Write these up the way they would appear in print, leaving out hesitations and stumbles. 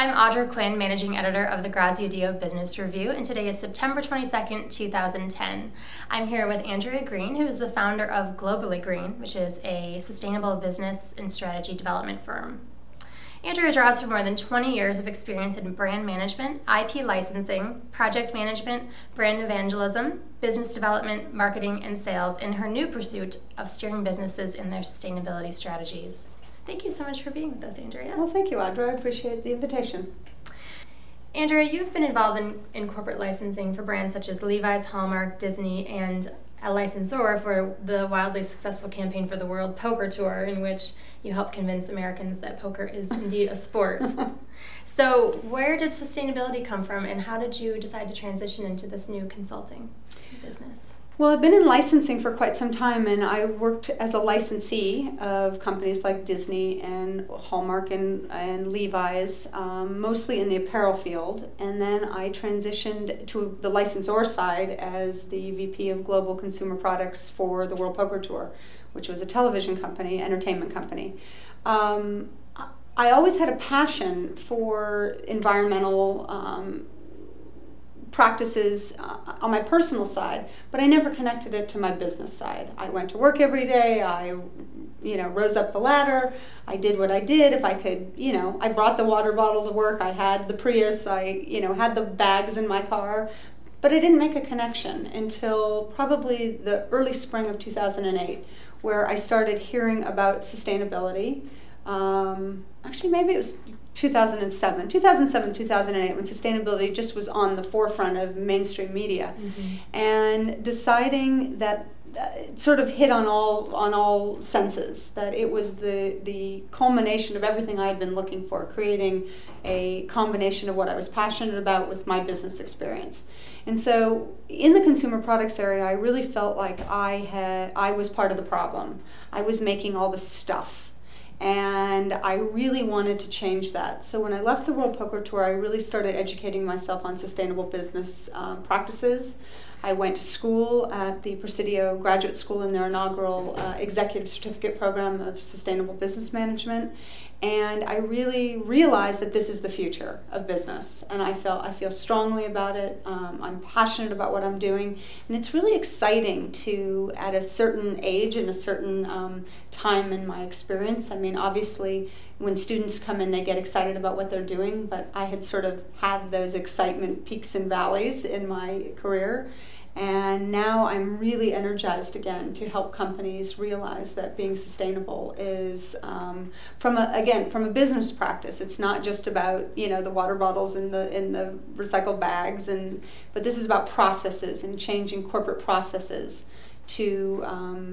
I'm Audra Quinn, Managing Editor of the Grazia Dio Business Review, and today is September 22nd, 2010. I'm here with Andrea Green, who is the founder of Globally Green, which is a sustainable business and strategy development firm. Andrea draws from more than 20 years of experience in brand management, IP licensing, project management, brand evangelism, business development, marketing, and sales in her new pursuit of steering businesses in their sustainability strategies. Thank you so much for being with us, Andrea. Well, thank you, Audra. I appreciate the invitation. Andrea, you've been involved in corporate licensing for brands such as Levi's, Hallmark, Disney, and a licensor for the wildly successful campaign for the World Poker Tour, in which you helped convince Americans that poker is indeed a sport. So where did sustainability come from, and how did you decide to transition into this new consulting business? Well, I've been in licensing for quite some time, and I worked as a licensee of companies like Disney and Hallmark and Levi's, mostly in the apparel field. And then I transitioned to the licensor side as the VP of Global Consumer Products for the World Poker Tour, which was a television company, entertainment company. I always had a passion for environmental practices on my personal side, but I never connected it to my business side. I went to work every day. I, rose up the ladder. I did what I did. If I could, I brought the water bottle to work. I had the Prius. I, had the bags in my car, but I didn't make a connection until probably the early spring of 2008, where I started hearing about sustainability. Actually, maybe it was 2007, 2008, when sustainability just was on the forefront of mainstream media, and deciding that it sort of hit on all senses, that it was the culmination of everything I had been looking for, creating a combination of what I was passionate about with my business experience. And so in the consumer products area, I really felt like I was part of the problem. I was making all this stuff, and I really wanted to change that. So when I left the World Poker Tour, I really started educating myself on sustainable business practices. I went to school at the Presidio Graduate School in their inaugural Executive Certificate Program of Sustainable Business Management, and I really realized that this is the future of business, and I feel strongly about it. I'm passionate about what I'm doing, and it's really exciting to, at a certain age and a certain time in my experience. I mean, obviously, when students come in, they get excited about what they're doing, but I had sort of had those excitement peaks and valleys in my career. And now I'm really energized again to help companies realize that being sustainable is, from a business practice. It's not just about the water bottles in the recycled bags, but this is about processes and changing corporate processes to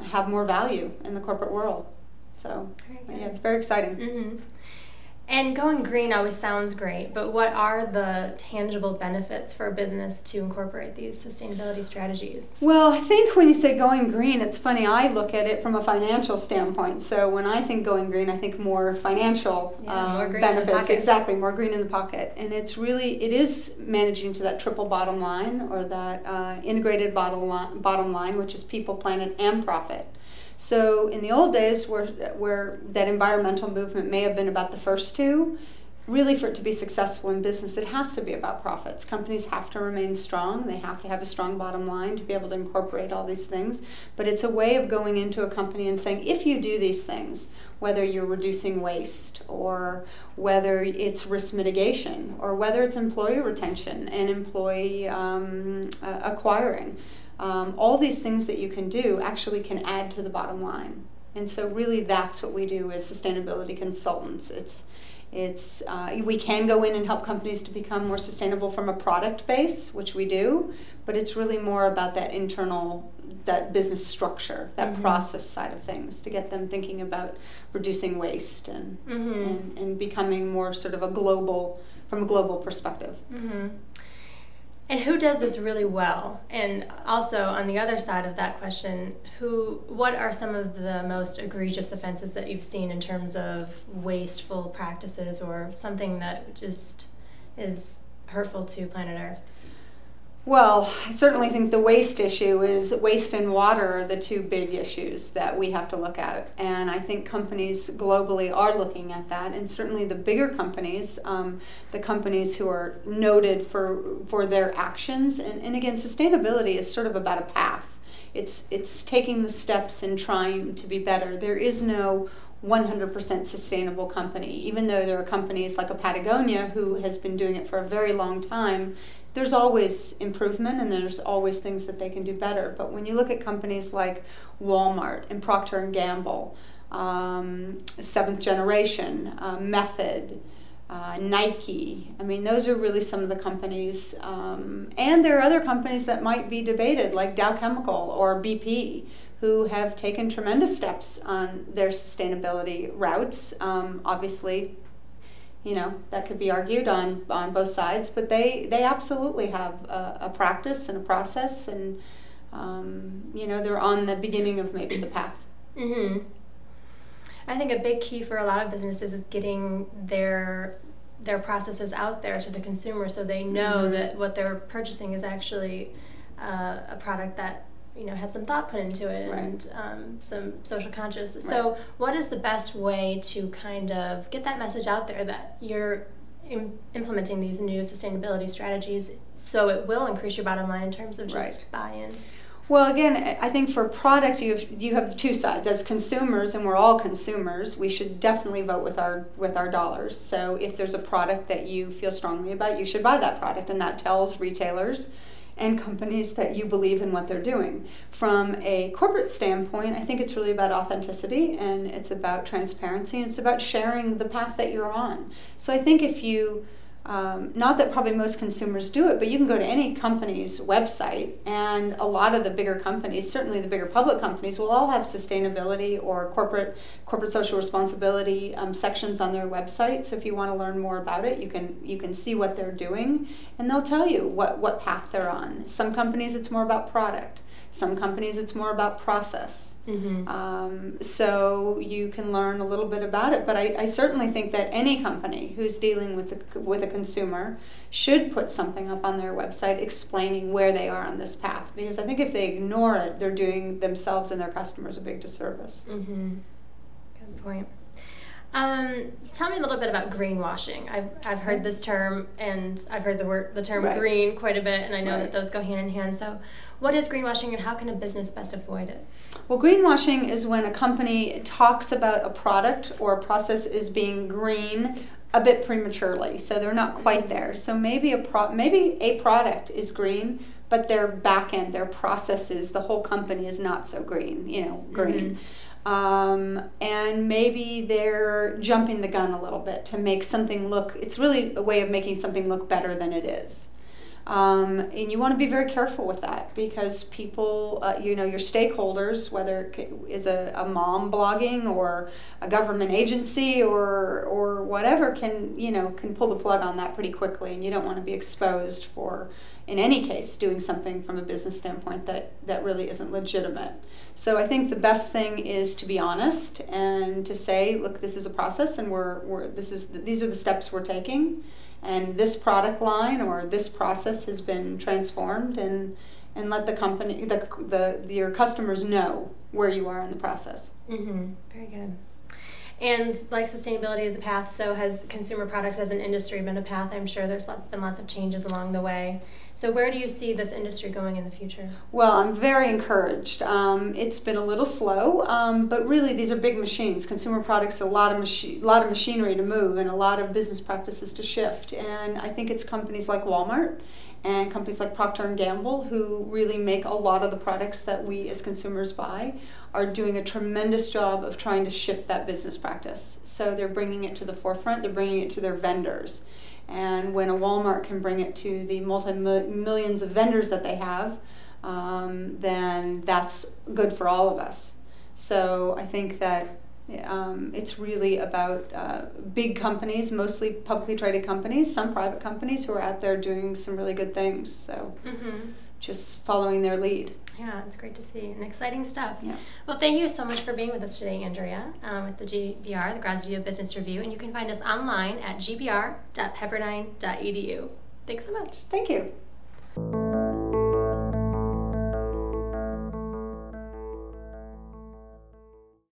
have more value in the corporate world. So yeah, it's very exciting. Mm-hmm. And going green always sounds great, but what are the tangible benefits for a business to incorporate these sustainability strategies? Well, I think when you say going green, it's funny, I look at it from a financial standpoint. So when I think going green, I think more financial more green benefits. In the pocket. Exactly, more green in the pocket. And it is managing to that triple bottom line, or that integrated bottom line, which is people, planet, and profit. So in the old days, where that environmental movement may have been about the first two, really for it to be successful in business, it has to be about profits. Companies have to remain strong. They have to have a strong bottom line to be able to incorporate all these things. But it's a way of going into a company and saying, if you do these things, whether you're reducing waste, or whether it's risk mitigation, or whether it's employee retention and employee acquiring, all these things that you can do actually can add to the bottom line. And so really that's what we do as sustainability consultants. We can go in and help companies to become more sustainable from a product base, which we do, but it's really more about that internal, that business structure, that process side of things, to get them thinking about reducing waste and becoming more sort of from a global perspective. And who does this really well? And also, on the other side of that question, what are some of the most egregious offenses that you've seen in terms of wasteful practices, or something that just is hurtful to planet Earth? Well, I certainly think the waste issue is waste and water are the two big issues that we have to look at. And I think companies globally are looking at that. And certainly the bigger companies, the companies who are noted for their actions. And again, sustainability is sort of about a path. It's taking the steps and trying to be better. There is no 100% sustainable company, even though there are companies like a Patagonia who has been doing it for a very long time. There's always improvement and there's always things that they can do better. But when you look at companies like Wal-mart and Procter and Gamble, Seventh Generation, Method, Nike, I mean, those are really some of the companies. And there are other companies that might be debated, like Dow Chemical or BP, who have taken tremendous steps on their sustainability routes. Obviously, that could be argued on both sides, but they absolutely have a practice and a process, and they're on the beginning of maybe the path. Mm-hmm. I think a big key for a lot of businesses is getting their processes out there to the consumer, so they know that what they're purchasing is actually a product that had some thought put into it, and some social conscious. Right. So what is the best way to kind of get that message out there that you're implementing these new sustainability strategies so it will increase your bottom line in terms of just buy-in? Well, again, I think for product, you have two sides. As consumers, and we're all consumers, we should definitely vote with our dollars. So if there's a product that you feel strongly about, you should buy that product, and that tells retailers and companies that you believe in what they're doing. From a corporate standpoint, I think it's really about authenticity, and it's about transparency, and it's about sharing the path that you're on. So I think if you, not that probably most consumers do it, but you can go to any company's website, and a lot of the bigger companies, certainly the bigger public companies, will all have sustainability or corporate social responsibility sections on their website. So if you want to learn more about it, you can see what they're doing, and they'll tell you what path they're on. Some companies it's more about product. Some companies it's more about process. Mm-hmm. So you can learn a little bit about it, but I certainly think that any company who's dealing with a consumer should put something up on their website explaining where they are on this path, because I think if they ignore it, they're doing themselves and their customers a big disservice. Mm-hmm. Good point. Tell me a little bit about greenwashing. I've heard this term, and I've heard the term green quite a bit, and I know that those go hand in hand. So what is greenwashing, and how can a business best avoid it? Well, greenwashing is when a company talks about a product or a process as being green a bit prematurely, so they're not quite there. So maybe a product is green, but their back end, their processes, the whole company is not so green, green. Mm-hmm. And maybe they're jumping the gun a little bit to make something look, it's really a way of making something look better than it is. And you want to be very careful with that, because people, your stakeholders, whether it is a mom blogging or a government agency or whatever, can pull the plug on that pretty quickly, and you don't want to be exposed for, in any case, doing something from a business standpoint that really isn't legitimate. So I think the best thing is to be honest and to say, look, this is a process, and these are the steps we're taking. And this product line or this process has been transformed, and let the company, your customers know where you are in the process. Mm-hmm. Very good. And like sustainability is a path, so has consumer products as an industry been a path? I'm sure there's been lots of changes along the way. So where do you see this industry going in the future? Well, I'm very encouraged. It's been a little slow, but really these are big machines. Consumer products, a lot of machinery to move and a lot of business practices to shift. And I think it's companies like Wal-mart and companies like Procter & Gamble, who really make a lot of the products that we as consumers buy, are doing a tremendous job of trying to shift that business practice. So they're bringing it to the forefront, they're bringing it to their vendors. And when a Walmart can bring it to the multi-millions of vendors that they have, then that's good for all of us. So I think that it's really about big companies, mostly publicly traded companies, some private companies who are out there doing some really good things. So just following their lead. Yeah, it's great to see, and exciting stuff. Yeah. Well, thank you so much for being with us today, Andrea, with the GBR, the Grad Studio Business Review, and you can find us online at gbr.pepperdine.edu. Thanks so much. Thank you.